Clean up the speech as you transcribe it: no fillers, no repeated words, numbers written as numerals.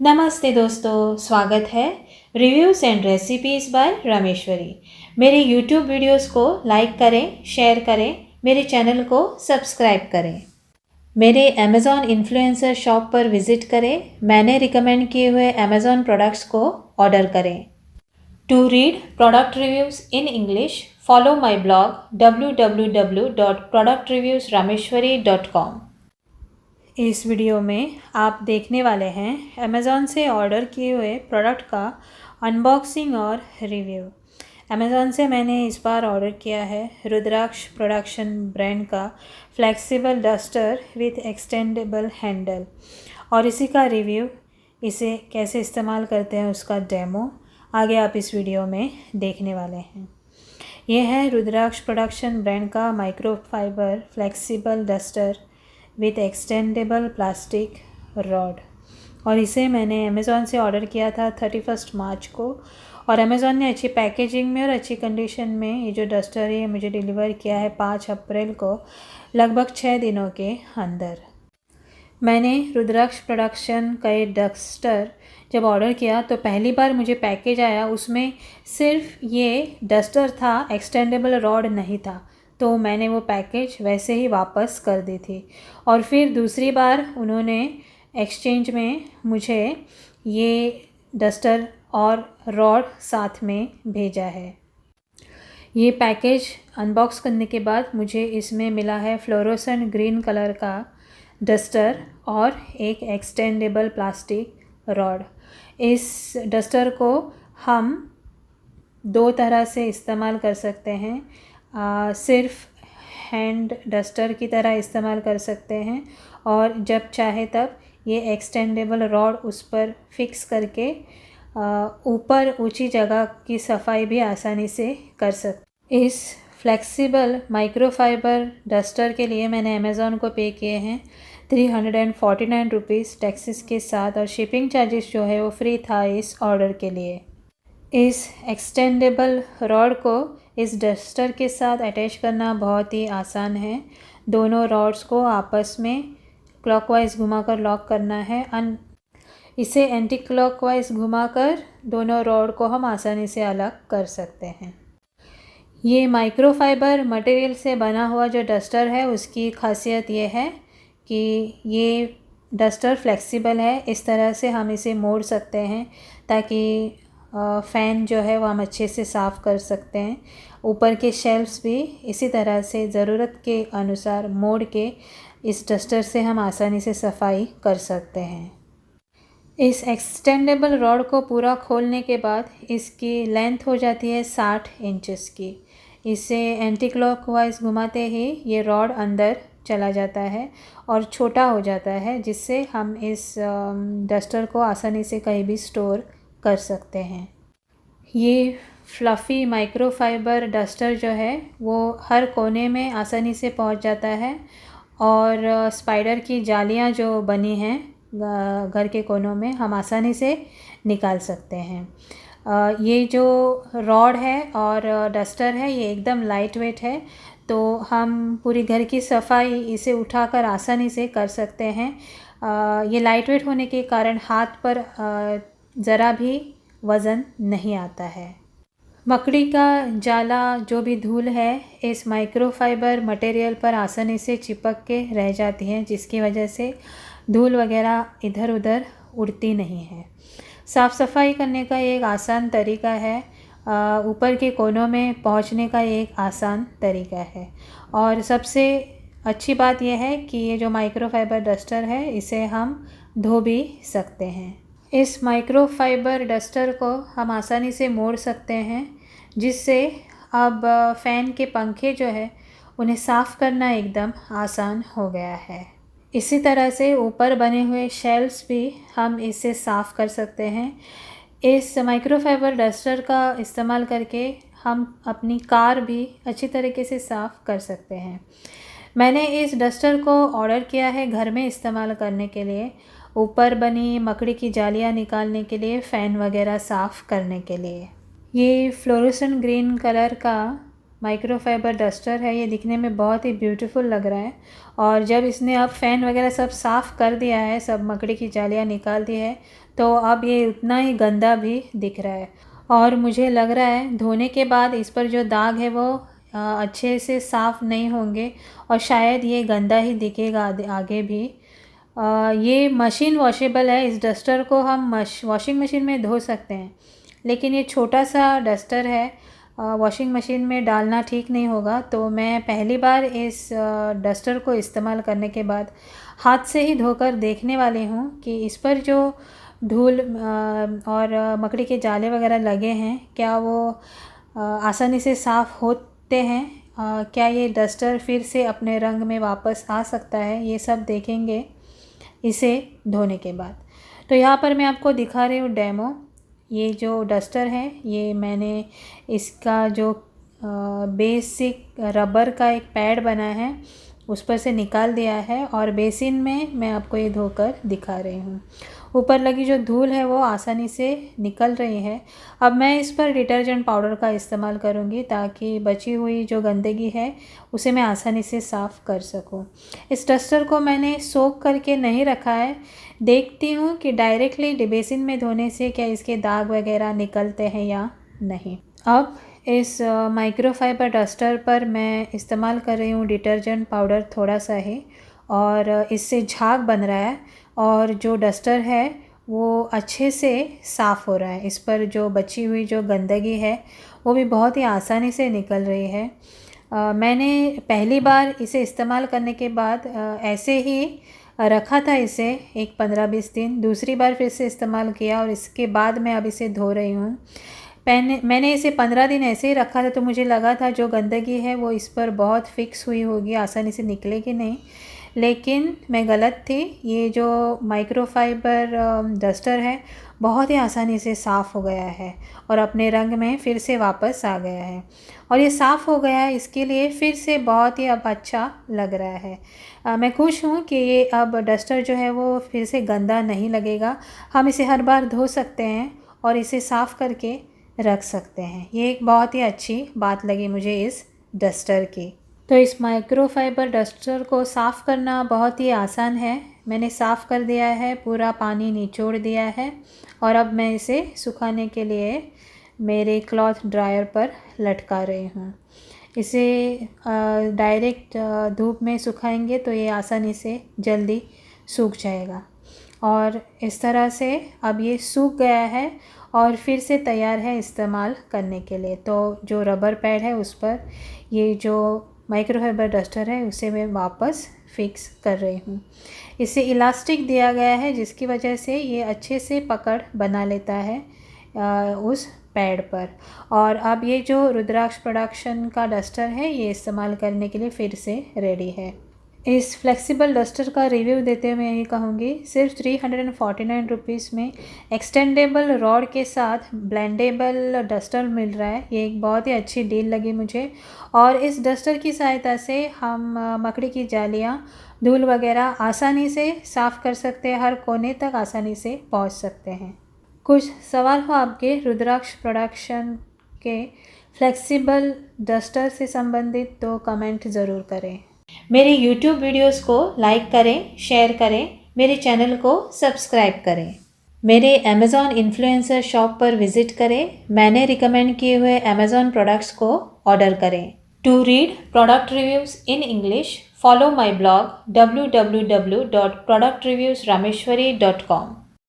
नमस्ते दोस्तों, स्वागत है reviews and recipes by Rameshwari. मेरे यूट्यूब वीडियोस को लाइक करें, शेयर करें, मेरे चैनल को सब्सक्राइब करें। मेरे अमेज़ॉन इन्फ्लुएंसर शॉप पर विज़िट करें, मैंने रिकमेंड किए हुए अमेज़ॉन प्रोडक्ट्स को ऑर्डर करें। To read product reviews in English, follow my blog www.productreviewsrameshwari.com। इस वीडियो में आप देखने वाले हैं अमेज़ॉन से ऑर्डर किए हुए प्रोडक्ट का अनबॉक्सिंग और रिव्यू। अमेज़ॉन से मैंने इस बार ऑर्डर किया है रुद्राक्ष प्रोडक्शन ब्रांड का flexible duster with extendable handle और इसी का रिव्यू, इसे कैसे इस्तेमाल करते हैं उसका डेमो आगे आप इस वीडियो में देखने वाले हैं। यह है रुद्राक्ष प्रोडक्शन ब्रांड का microfibre flexible duster with extendable plastic rod और इसे मैंने अमेज़ॉन से ऑर्डर किया था 31 मार्च को और अमेज़ॉन ने अच्छी पैकेजिंग में और अच्छी कंडीशन में ये जो डस्टर है मुझे डिलीवर किया है 5 अप्रैल को, लगभग 6 दिनों के अंदर। मैंने रुद्राक्ष प्रोडक्शन का ये डस्टर जब ऑर्डर किया तो पहली बार मुझे पैकेज आया, उसमें सिर्फ ये डस्टर था, एक्सटेंडेबल रॉड नहीं था, तो मैंने वो पैकेज वैसे ही वापस कर दी थी। और फिर दूसरी बार उन्होंने एक्सचेंज में मुझे ये डस्टर और रॉड साथ में भेजा है। ये पैकेज अनबॉक्स करने के बाद मुझे इसमें मिला है फ्लोरोसेंट ग्रीन कलर का डस्टर और एक एक्सटेंडेबल प्लास्टिक रॉड। इस डस्टर को हम दो तरह से इस्तेमाल कर सकते हैं। सिर्फ हैंड डस्टर की तरह इस्तेमाल कर सकते हैं और जब चाहे तब ये एक्सटेंडेबल रॉड उस पर फिक्स करके ऊपर ऊंची जगह की सफाई भी आसानी से कर सकते। इस फ्लेक्सिबल माइक्रोफाइबर डस्टर के लिए मैंने अमेज़ॉन को पे किए हैं 349 रुपीज़ टैक्सेस के साथ और शिपिंग चार्जेस जो है वो फ्री था इस ऑर्डर के लिए। इस एक्सटेंडेबल रॉड को इस डस्टर के साथ अटैच करना बहुत ही आसान है। दोनों रॉड्स को आपस में क्लॉकवाइज घुमाकर लॉक करना है। इसे एंटी क्लॉकवाइज घुमाकर दोनों रॉड को हम आसानी से अलग कर सकते हैं। ये माइक्रोफाइबर मटेरियल से बना हुआ जो डस्टर है उसकी खासियत ये है कि ये डस्टर फ्लेक्सिबल है। इस तरह से हम इसे मोड़ सकते हैं ताकि फ़ैन जो है वो हम अच्छे से साफ़ कर सकते हैं। ऊपर के शेल्फ्स भी इसी तरह से ज़रूरत के अनुसार मोड़ के इस डस्टर से हम आसानी से सफाई कर सकते हैं। इस एक्सटेंडेबल रॉड को पूरा खोलने के बाद इसकी लेंथ हो जाती है 60 इंचेस की। इसे एंटी क्लॉकवाइज घुमाते ही ये रॉड अंदर चला जाता है और छोटा हो जाता है, जिससे हम इस डस्टर को आसानी से कहीं भी स्टोर कर सकते हैं। ये फ्लफ़ी माइक्रोफाइबर डस्टर जो है वो हर कोने में आसानी से पहुंच जाता है और स्पाइडर की जालियां जो बनी हैं घर के कोनों में हम आसानी से निकाल सकते हैं। ये जो रॉड है और डस्टर है ये एकदम लाइट वेट है, तो हम पूरी घर की सफाई इसे उठाकर आसानी से कर सकते हैं। ये लाइट वेट होने के कारण हाथ पर ज़रा भी वज़न नहीं आता है। मकड़ी का जाला जो भी धूल है इस माइक्रोफाइबर मटेरियल पर आसानी से चिपक के रह जाती है, जिसकी वजह से धूल वगैरह इधर उधर उड़ती नहीं है। साफ़ सफाई करने का एक आसान तरीका है, ऊपर के कोनों में पहुंचने का एक आसान तरीका है और सबसे अच्छी बात यह है कि ये जो माइक्रोफाइबर डस्टर है इसे हम धो भी सकते हैं। इस माइक्रोफाइबर डस्टर को हम आसानी से मोड़ सकते हैं, जिससे अब फ़ैन के पंखे जो है उन्हें साफ़ करना एकदम आसान हो गया है। इसी तरह से ऊपर बने हुए शेल्फ्स भी हम इससे साफ़ कर सकते हैं। इस माइक्रोफाइबर डस्टर का इस्तेमाल करके हम अपनी कार भी अच्छी तरीके से साफ़ कर सकते हैं। मैंने इस डस्टर को ऑर्डर किया है घर में इस्तेमाल करने के लिए, ऊपर बनी मकड़ी की जालियाँ निकालने के लिए, फ़ैन वगैरह साफ़ करने के लिए। ये फ्लोरोसेंट ग्रीन कलर का माइक्रोफाइबर डस्टर है। ये दिखने में बहुत ही ब्यूटीफुल लग रहा है और जब इसने अब फ़ैन वगैरह सब साफ़ कर दिया है, सब मकड़ी की जालियाँ निकाल दी है, तो अब ये उतना ही गंदा भी दिख रहा है। और मुझे लग रहा है धोने के बाद इस पर जो दाग है वो अच्छे से साफ़ नहीं होंगे और शायद ये गंदा ही दिखेगा आगे भी। ये मशीन वॉशेबल है। इस डस्टर को हम वॉशिंग मशीन में धो सकते हैं, लेकिन ये छोटा सा डस्टर है, वॉशिंग मशीन में डालना ठीक नहीं होगा। तो मैं पहली बार इस डस्टर को इस्तेमाल करने के बाद हाथ से ही धोकर देखने वाली हूँ कि इस पर जो धूल और मकड़ी के जाले वगैरह लगे हैं, क्या वो आसानी से साफ़ होते हैं, क्या ये डस्टर फिर से अपने रंग में वापस आ सकता है, ये सब देखेंगे इसे धोने के बाद। तो यहाँ पर मैं आपको दिखा रही हूँ डेमो। ये जो डस्टर है, ये मैंने इसका जो बेसिक रबर का एक पैड बना है उस पर से निकाल दिया है और बेसिन में मैं आपको ये धोकर दिखा रही हूँ। ऊपर लगी जो धूल है वो आसानी से निकल रही है। अब मैं इस पर डिटर्जेंट पाउडर का इस्तेमाल करूँगी ताकि बची हुई जो गंदगी है उसे मैं आसानी से साफ़ कर सकूँ। इस डस्टर को मैंने सोक करके नहीं रखा है, देखती हूँ कि डायरेक्टली बेसिन में धोने से क्या इसके दाग वगैरह निकलते हैं या नहीं। अब इस माइक्रोफाइबर डस्टर पर मैं इस्तेमाल कर रही हूँ डिटर्जेंट पाउडर थोड़ा सा ही, और इससे झाग बन रहा है और जो डस्टर है वो अच्छे से साफ़ हो रहा है। इस पर जो बची हुई जो गंदगी है वो भी बहुत ही आसानी से निकल रही है। मैंने पहली बार इसे इस्तेमाल करने के बाद ऐसे ही रखा था इसे एक 15-20 दिन, दूसरी बार फिर से इस्तेमाल किया और इसके बाद मैं अब इसे धो रही हूँ। मैंने इसे 15 दिन ऐसे ही रखा था, तो मुझे लगा था जो गंदगी है वो इस पर बहुत फिक्स हुई होगी, आसानी से निकलेगी नहीं, लेकिन मैं गलत थी। ये जो माइक्रोफाइबर डस्टर है बहुत ही आसानी से साफ़ हो गया है और अपने रंग में फिर से वापस आ गया है और ये साफ़ हो गया है, इसके लिए फिर से बहुत ही अब अच्छा लग रहा है। मैं खुश हूँ कि ये अब डस्टर जो है वो फिर से गंदा नहीं लगेगा। हम इसे हर बार धो सकते हैं और इसे साफ़ करके रख सकते हैं। ये एक बहुत ही अच्छी बात लगी मुझे इस डस्टर की। तो इस माइक्रोफाइबर डस्टर को साफ़ करना बहुत ही आसान है। मैंने साफ़ कर दिया है, पूरा पानी निचोड़ दिया है और अब मैं इसे सुखाने के लिए मेरे क्लॉथ ड्रायर पर लटका रही हूँ। इसे डायरेक्ट धूप में सुखाएंगे तो ये आसानी से जल्दी सूख जाएगा और इस तरह से अब ये सूख गया है और फिर से तैयार है इस्तेमाल करने के लिए। तो जो रबर पैड है उस पर ये जो माइक्रोफाइबर डस्टर है उसे मैं वापस फिक्स कर रही हूँ। इसे इलास्टिक दिया गया है जिसकी वजह से ये अच्छे से पकड़ बना लेता है उस पैड पर। और अब ये जो रुद्राक्ष प्रोडक्शन का डस्टर है ये इस्तेमाल करने के लिए फिर से रेडी है। इस फ्लेक्सिबल डस्टर का रिव्यू देते हुए यही कहूँगी, सिर्फ 349 रुपीज़ में एक्सटेंडेबल रॉड के साथ ब्लेंडेबल डस्टर मिल रहा है। ये एक बहुत ही अच्छी डील लगी मुझे और इस डस्टर की सहायता से हम मकड़ी की जालियाँ, धूल वगैरह आसानी से साफ़ कर सकते हैं, हर कोने तक आसानी से पहुँच सकते हैं। कुछ सवाल हो आपके रुद्राक्ष प्रोडक्शन के फ्लेक्सिबल डस्टर से संबंधित तो कमेंट ज़रूर करें। मेरे YouTube वीडियोस को लाइक करें, शेयर करें, मेरे चैनल को सब्सक्राइब करें। मेरे Amazon इन्फ्लुएंसर शॉप पर विज़िट करें, मैंने रिकमेंड किए हुए Amazon प्रोडक्ट्स को ऑर्डर करें। To read product reviews in English, follow my blog www.productreviewsrameshwari.com।